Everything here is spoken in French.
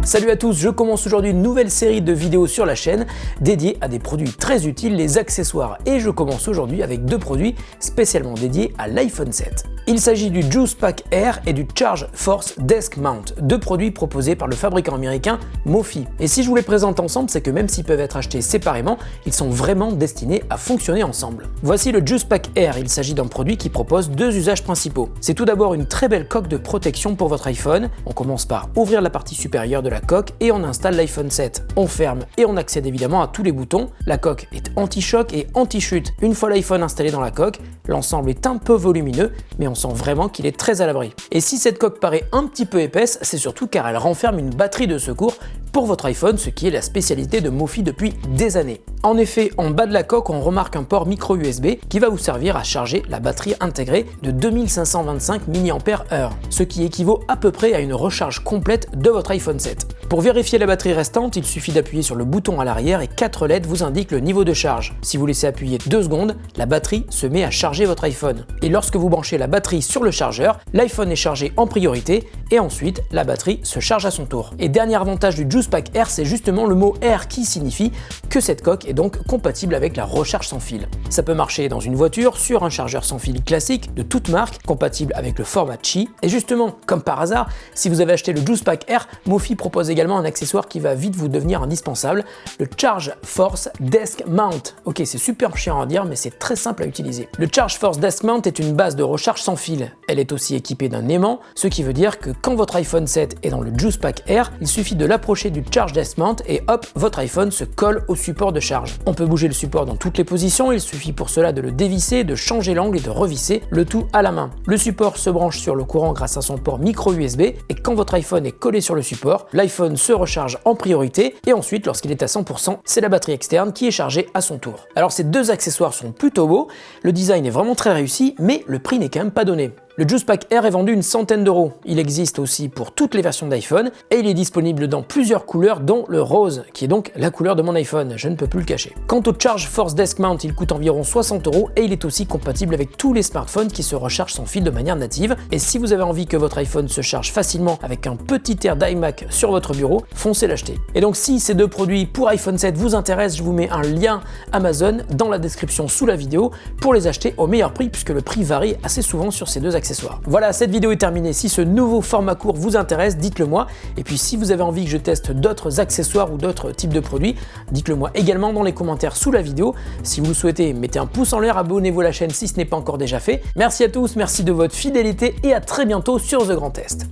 Salut à tous, je commence aujourd'hui une nouvelle série de vidéos sur la chaîne dédiée à des produits très utiles, les accessoires. Et je commence aujourd'hui avec deux produits spécialement dédiés à l'iPhone 7. Il s'agit du Juice Pack Air et du Charge Force Desk Mount, deux produits proposés par le fabricant américain Mophie. Et si je vous les présente ensemble, c'est que même s'ils peuvent être achetés séparément, ils sont vraiment destinés à fonctionner ensemble. Voici le Juice Pack Air, il s'agit d'un produit qui propose deux usages principaux. C'est tout d'abord une très belle coque de protection pour votre iPhone. On commence par ouvrir la partie supérieure de la coque et on installe l'iPhone 7. On ferme et on accède évidemment à tous les boutons. La coque est anti-choc et anti-chute. Une fois l'iPhone installé dans la coque, l'ensemble est un peu volumineux, mais on sent vraiment qu'il est très à l'abri. Et si cette coque paraît un petit peu épaisse, c'est surtout car elle renferme une batterie de secours pour votre iPhone, ce qui est la spécialité de Mophie depuis des années. En effet, en bas de la coque, on remarque un port micro USB qui va vous servir à charger la batterie intégrée de 2525 mAh, ce qui équivaut à peu près à une recharge complète de votre iPhone 7. Pour vérifier la batterie restante, il suffit d'appuyer sur le bouton à l'arrière et 4 LED vous indiquent le niveau de charge. Si vous laissez appuyer 2 secondes, la batterie se met à charger votre iPhone. Et lorsque vous branchez la batterie sur le chargeur, l'iPhone est chargé en priorité et ensuite la batterie se charge à son tour. Et dernier avantage du Juice Pack Air, c'est justement le mot Air qui signifie que cette coque est donc compatible avec la recharge sans fil. Ça peut marcher dans une voiture, sur un chargeur sans fil classique de toute marque, compatible avec le format Qi. Et justement, comme par hasard, si vous avez acheté le Juice Pack Air, Mophie propose également un accessoire qui va vite vous devenir indispensable, le Charge Force Desk Mount. Ok, c'est super chiant à dire, mais c'est très simple à utiliser. Le Charge Force Desk Mount est une base de recharge sans fil. Elle est aussi équipée d'un aimant, ce qui veut dire que quand votre iPhone 7 est dans le Juice Pack Air, il suffit de l'approcher du Charge Desk Mount et hop, votre iPhone se colle au support de charge. On peut bouger le support dans toutes les positions, il suffit pour cela de le dévisser, de changer l'angle et de revisser, le tout à la main. Le support se branche sur le courant grâce à son port micro USB et quand votre iPhone est collé sur le support, l'iPhone se recharge en priorité et ensuite lorsqu'il est à 100%, c'est la batterie externe qui est chargée à son tour. Alors ces deux accessoires sont plutôt beaux, le design est vraiment très réussi, mais le prix n'est quand même pas donné. Le Juice Pack Air est vendu une centaine d'euros. Il existe aussi pour toutes les versions d'iPhone et il est disponible dans plusieurs couleurs dont le rose, qui est donc la couleur de mon iPhone, je ne peux plus le cacher. Quant au Charge Force Desk Mount, il coûte environ 60 euros et il est aussi compatible avec tous les smartphones qui se rechargent sans fil de manière native. Et si vous avez envie que votre iPhone se charge facilement avec un petit air d'iMac sur votre bureau, foncez l'acheter. Et donc si ces deux produits pour iPhone 7 vous intéressent, je vous mets un lien Amazon dans la description sous la vidéo pour les acheter au meilleur prix puisque le prix varie assez souvent sur ces deux accessoires. Voilà, cette vidéo est terminée. Si ce nouveau format court vous intéresse, dites-le moi. Et puis si vous avez envie que je teste d'autres accessoires ou d'autres types de produits, dites-le moi également dans les commentaires sous la vidéo. Si vous le souhaitez, mettez un pouce en l'air, abonnez-vous à la chaîne si ce n'est pas encore déjà fait. Merci à tous, merci de votre fidélité et à très bientôt sur The Grand Test.